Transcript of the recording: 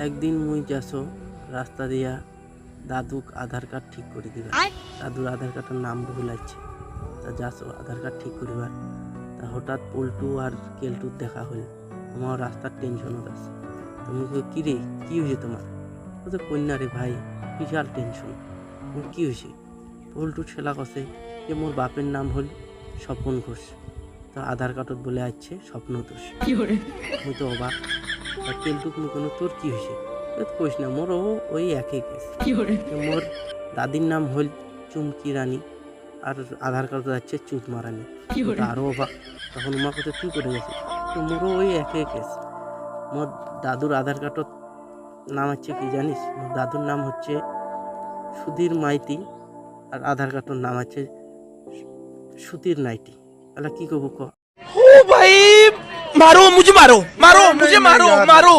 একদিন মুই যাসো রাস্তা দিয়া দাদুক আধার কার্ড ঠিক করে দিবা। দাদুর আধার কার্ডের নাম ভুল আছে, তা যাসো আধার কার্ড ঠিক করিবার। তা হঠাৎ পল্টু আর কেলটুর দেখা হইল। আমার রাস্তার টেনশনত আছে। তুমি কি রে, কি হয়েছে তোমার? তো কন্যা রে ভাই, বিশাল টেনশন। কি হয়েছে? পল্টুর ছেলা কষে যে মোর বাপের নাম হল স্বপন ঘোষ, তা আধার কার্ডত বলে আছে স্বপ্ন দোষ। মুই তো অবাক। আর কেলটুক মুখে তোর কি হয়েছে? কইস না, মোরও ওই একই কেস। মোর দাদির নাম হল চুমকি রানী, আর আধার কার্ড যাচ্ছে চুত মারানি। আরও অবাক। তখন উমা কোথায় তুই করে গেছিস? তো মোরও ওই একই কেস। মোর দাদুর আধার কার্ডত নাম হচ্ছে কি জানিস? মোর দাদুর নাম হচ্ছে সুধীর মাইতি, আর আধার কার্ডের নাম আছে সুধীর নাইটি। তাহলে কি করবো ক? ओ भाई मारो मुझे, मारो मारो मुझे, मारो मारो।